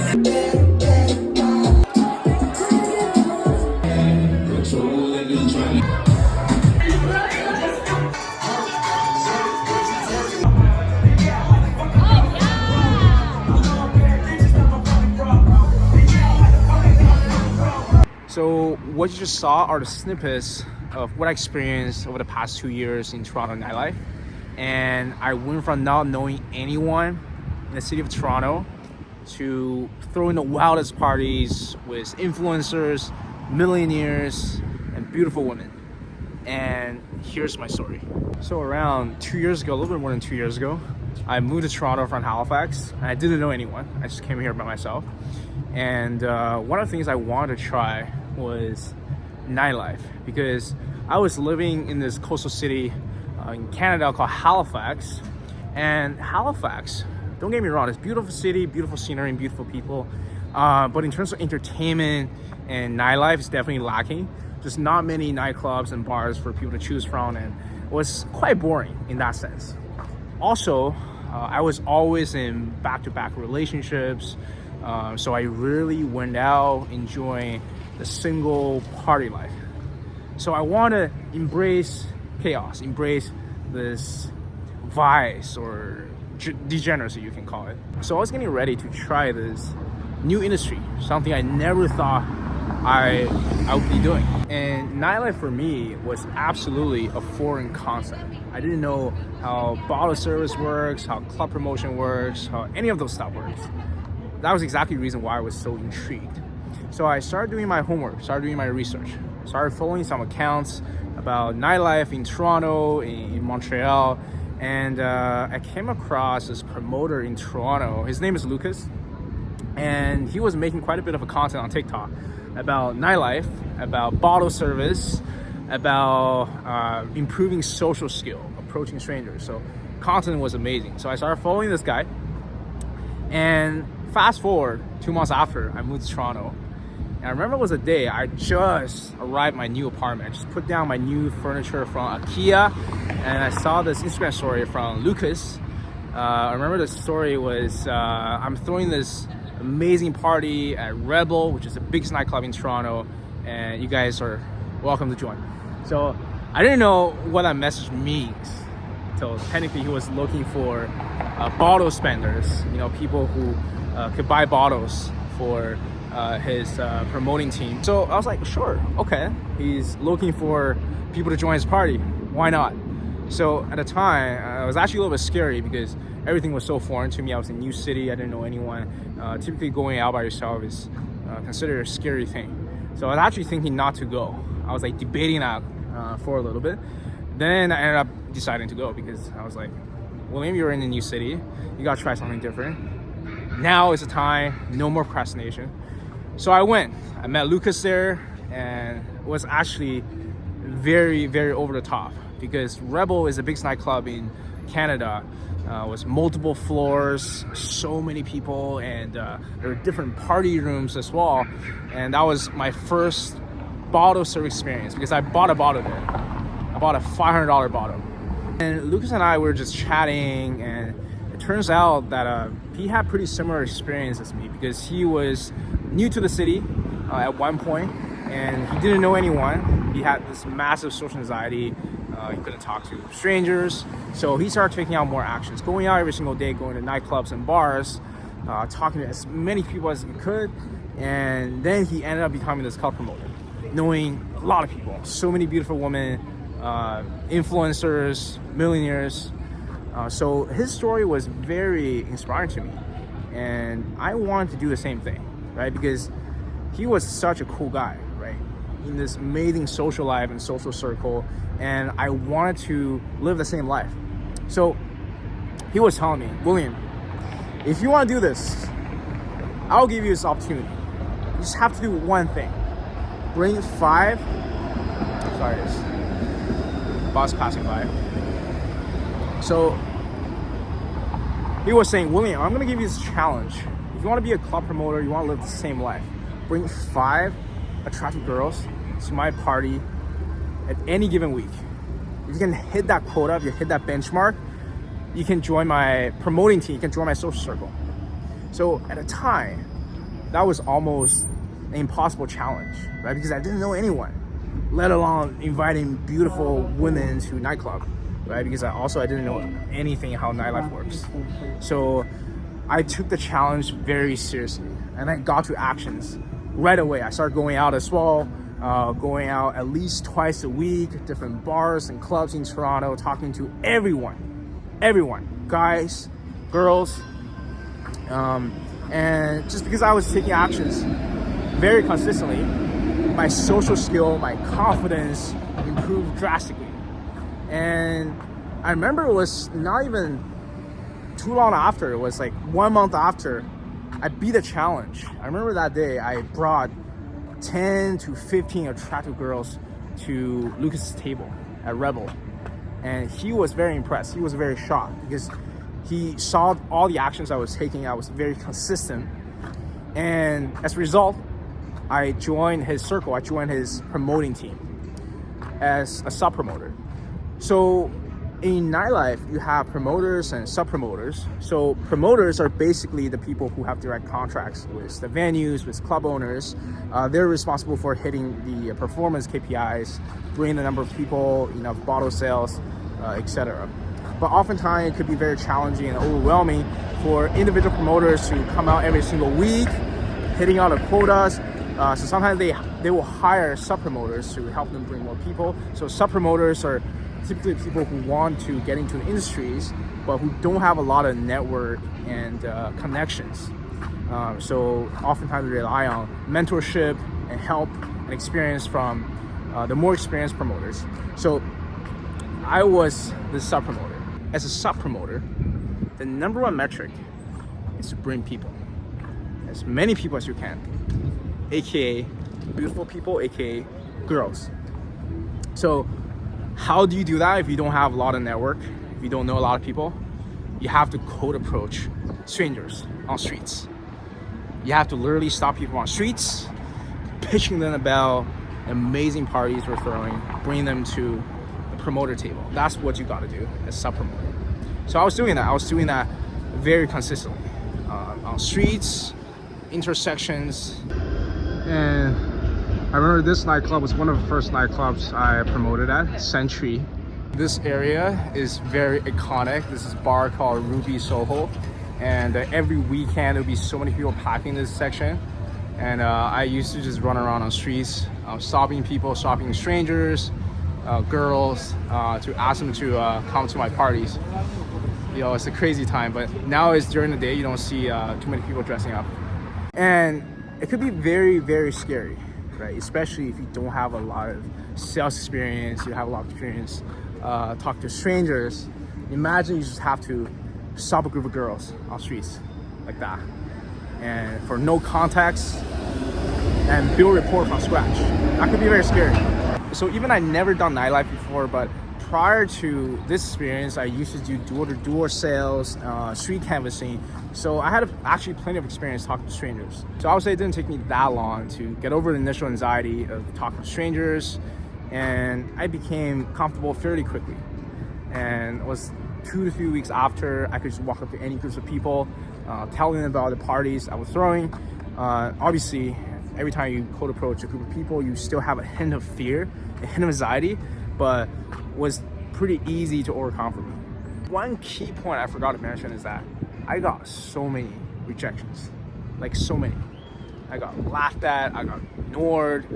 So what you just saw are the snippets of what I experienced over the past 2 years in Toronto nightlife. And I went from not knowing anyone in the city of Toronto to throwing the wildest parties with influencers, millionaires, and beautiful women. And here's my story. So around 2 years ago, a little bit more than 2 years ago, I moved to Toronto from Halifax, and I didn't know anyone. I just came here by myself. And one of the things I wanted to try was nightlife, because I was living in this coastal city in Canada called Halifax. And Halifax, don't get me wrong, it's a beautiful city, beautiful scenery, and beautiful people. But in terms of entertainment and nightlife, it's definitely lacking. Just not many nightclubs and bars for people to choose from, and it was quite boring in that sense. Also, I was always in back-to-back relationships, so I really went out enjoying the single party life. So I want to embrace chaos, embrace this vice or degeneracy, you can call it. So I was getting ready to try this new industry, something I never thought I would be doing. And nightlife for me was absolutely a foreign concept. I didn't know how bottle service works, how club promotion works, how any of those stuff works. That was exactly the reason why I was so intrigued. So I started doing my homework, started doing my research, started following some accounts about nightlife in Toronto, in Montreal, and I came across this promoter in Toronto. His name is Lucas, and he was making quite a bit of a content on TikTok about nightlife, about bottle service, about improving social skill, approaching strangers. So content was amazing. So I started following this guy, and fast forward 2 months after I moved to Toronto. And I remember it was a day I just arrived at my new apartment. I just put down my new furniture from IKEA, and I saw this Instagram story from Lucas. I remember the story was I'm throwing this amazing party at Rebel, which is the biggest nightclub in Toronto, and you guys are welcome to join. So I didn't know what that message means. So technically he was looking for bottle spenders, you know, people who could buy bottles for his promoting team. So I was like, sure, okay. He's looking for people to join his party. Why not? So at the time, it was actually a little bit scary because everything was so foreign to me. I was in a new city. I didn't know anyone. Typically going out by yourself is considered a scary thing. So I was actually thinking not to go. I was like debating that for a little bit. Then I ended up deciding to go because I was like, William, you're in a new city. You gotta try something different. Now is the time, no more procrastination. So I went. I met Lucas there, and it was actually very, very over the top because Rebel is the biggest nightclub in Canada with multiple floors, so many people, and there were different party rooms as well. And that was my first bottle service experience because I bought a bottle there. I bought a $500 bottle. And Lucas and I were just chatting, and it turns out that he had pretty similar experience as me because he was new to the city at one point, and he didn't know anyone. He had this massive social anxiety. He couldn't talk to strangers, so he started taking out more actions, going out every single day, going to nightclubs and bars, talking to as many people as he could, and then he ended up becoming this club promoter, knowing a lot of people, so many beautiful women, influencers, millionaires. So his story was very inspiring to me, and I wanted to do the same thing, right? Because he was such a cool guy, right? In this amazing social life and social circle, and I wanted to live the same life. So he was telling me, William, if you want to do this, I'll give you this opportunity. You just have to do one thing. Bring 5, sorry, this bus passing by. So he was saying, William, I'm gonna give you this challenge. If you want to be a club promoter, you want to live the same life, bring 5 attractive girls to my party at any given week. If you can hit that quota, if you hit that benchmark, you can join my promoting team, you can join my social circle. So at a time, that was almost an impossible challenge, right? Because I didn't know anyone, let alone inviting beautiful women to nightclub, right? Because I didn't know anything how nightlife works. So I took the challenge very seriously, and I got to actions right away. I started going out as well, going out at least twice a week, different bars and clubs in Toronto, talking to everyone, guys, girls, and just because I was taking actions very consistently, my social skill, my confidence improved drastically. And I remember it was not even too long after, it was like 1 month after I beat the challenge. I remember that day I brought 10 to 15 attractive girls to Lucas's table at Rebel, and he was very impressed. He was very shocked because he saw all the actions I was taking. I was very consistent, and as a result, I joined his circle. I joined his promoting team as a sub promoter. So in nightlife, you have promoters and sub-promoters. So promoters are basically the people who have direct contracts with the venues, with club owners. They're responsible for hitting the performance KPIs, bringing the number of people, enough bottle sales, etc. But oftentimes it could be very challenging and overwhelming for individual promoters to come out every single week, hitting out the quotas. So sometimes they will hire sub-promoters to help them bring more people. So sub-promoters are typically people who want to get into the industries, but who don't have a lot of network and connections. So oftentimes they rely on mentorship and help and experience from the more experienced promoters. So I was the sub-promoter. As a sub-promoter, the number one metric is to bring people, as many people as you can, aka beautiful people, aka girls. So how do you do that if you don't have a lot of network, if you don't know a lot of people? You have to cold approach strangers on streets. You have to literally stop people on streets, pitching them about amazing parties we're throwing, bring them to the promoter table. That's what you got to do as sub-promoter. So I was doing that. I was doing that very consistently on streets, intersections. And I remember this nightclub was one of the first nightclubs I promoted at, Century. This area is very iconic. This is a bar called Ruby Soho. And every weekend there'll be so many people packing this section. And I used to just run around on streets, stopping people, stopping strangers, girls, to ask them to come to my parties. You know, it's a crazy time, but now it's during the day, you don't see too many people dressing up. And it could be very, very scary, right? Especially if you don't have a lot of sales experience, you have a lot of experience talk to strangers. Imagine you just have to stop a group of girls on streets like that, and for no context, and build rapport from scratch. That could be very scary. So even I never done nightlife before, but prior to this experience, I used to do door-to-door sales, street canvassing. So I had actually plenty of experience talking to strangers. So I would say it didn't take me that long to get over the initial anxiety of talking to strangers, and I became comfortable fairly quickly. And it was 2 to 3 weeks after, I could just walk up to any groups of people, telling them about the parties I was throwing. Obviously, every time you cold approach a group of people, you still have a hint of fear, a hint of anxiety, but was pretty easy to overcome for me. One key point I forgot to mention is that I got so many rejections, like so many. I got laughed at, I got ignored,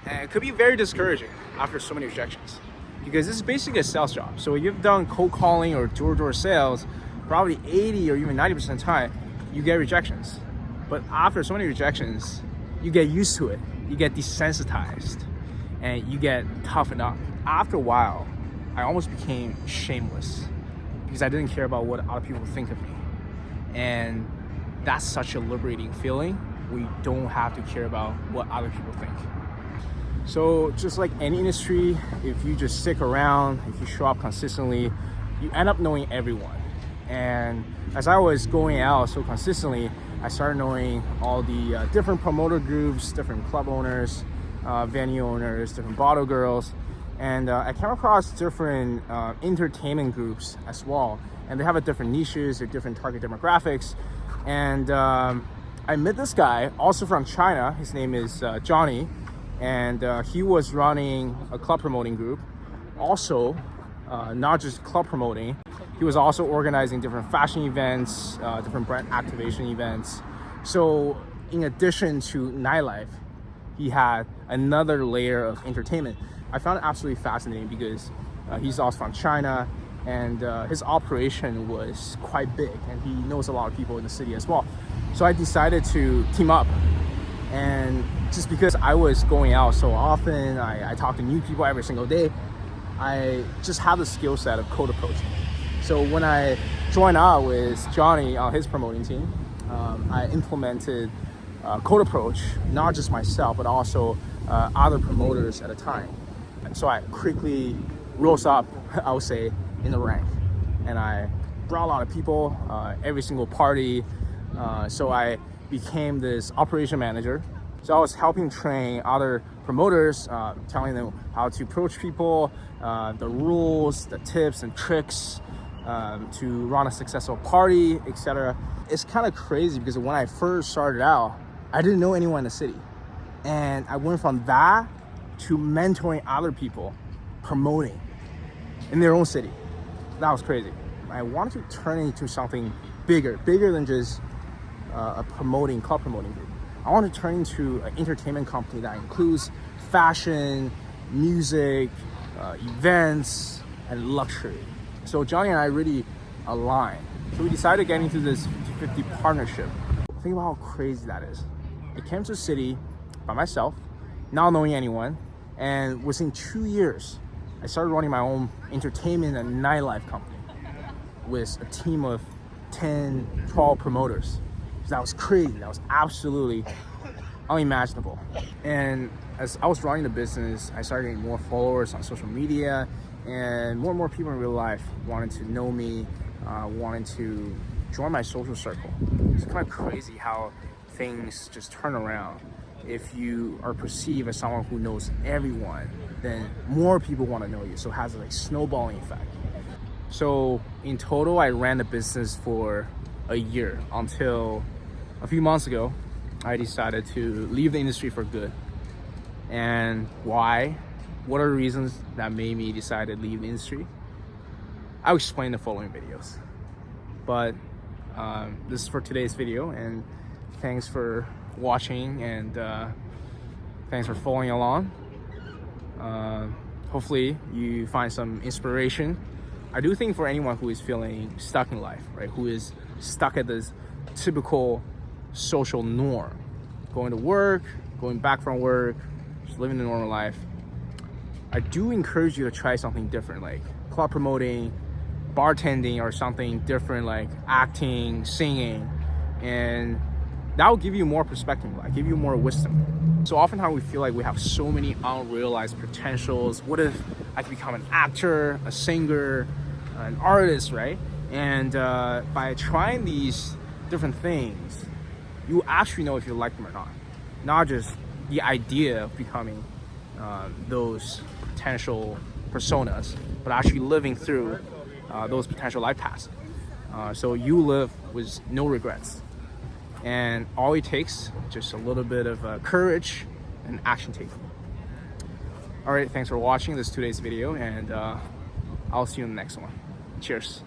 and it could be very discouraging after so many rejections, because this is basically a sales job. So if you've done cold calling or door-to-door sales, probably 80 or even 90% of the time, you get rejections. But after so many rejections, you get used to it, you get desensitized, and you get toughened up. After a while, I almost became shameless because I didn't care about what other people think of me. And that's such a liberating feeling. We don't have to care about what other people think. So just like any industry, if you just stick around, if you show up consistently, you end up knowing everyone. And as I was going out so consistently, I started knowing all the different promoter groups, different club owners, venue owners, different bottle girls. And I came across different entertainment groups as well. And they have a different niches, or different target demographics. And I met this guy also from China. His name is Johnny, and he was running a club promoting group. Also, not just club promoting, he was also organizing different fashion events, different brand activation events. So in addition to nightlife, he had another layer of entertainment. I found it absolutely fascinating because he's also from China, and his operation was quite big, and he knows a lot of people in the city as well. So I decided to team up, and just because I was going out so often, I talk to new people every single day, I just have the skill set of cold approaching. So when I joined out with Johnny on his promoting team, I implemented cold approach, not just myself, but also other promoters at a time. So I quickly rose up, I would say, in the rank, and I brought a lot of people, every single party. So I became this operation manager. So I was helping train other promoters, telling them how to approach people, the rules, the tips and tricks to run a successful party, etc. It's kind of crazy because when I first started out, I didn't know anyone in the city. And I went from that to mentoring other people, promoting in their own city. That was crazy. I wanted to turn it into something bigger than just a club promoting group. I want to turn into an entertainment company that includes fashion, music, events, and luxury. So Johnny and I really aligned. So we decided to get into this 50-50 partnership. Think about how crazy that is. I came to the city by myself, not knowing anyone, and within 2 years, I started running my own entertainment and nightlife company with a team of 10, 12 promoters. That was crazy. That was absolutely unimaginable. And as I was running the business, I started getting more followers on social media, and more people in real life wanted to know me, wanted to join my social circle. It's kind of crazy how things just turn around. If you are perceived as someone who knows everyone, then more people want to know you. So it has a snowballing effect. So in total, I ran the business for a year until a few months ago, I decided to leave the industry for good. And why? What are the reasons that made me decide to leave the industry? I'll explain in the following videos. But this is for today's video, and thanks for watching, and thanks for following along. Hopefully you find some inspiration. I do think for anyone who is feeling stuck in life, right, who is stuck at this typical social norm, going to work, going back from work, just living a normal life, I do encourage you to try something different, like club promoting, bartending, or something different like acting, singing, and that will give you more perspective, like give you more wisdom. So oftentimes we feel like we have so many unrealized potentials. What if I could become an actor, a singer, an artist, right? And by trying these different things, you actually know if you like them or not just the idea of becoming those potential personas, but actually living through those potential life paths. So you live with no regrets, and all it takes just a little bit of courage and action taking. All right, thanks for watching this today's video, and I'll see you in the next one. Cheers.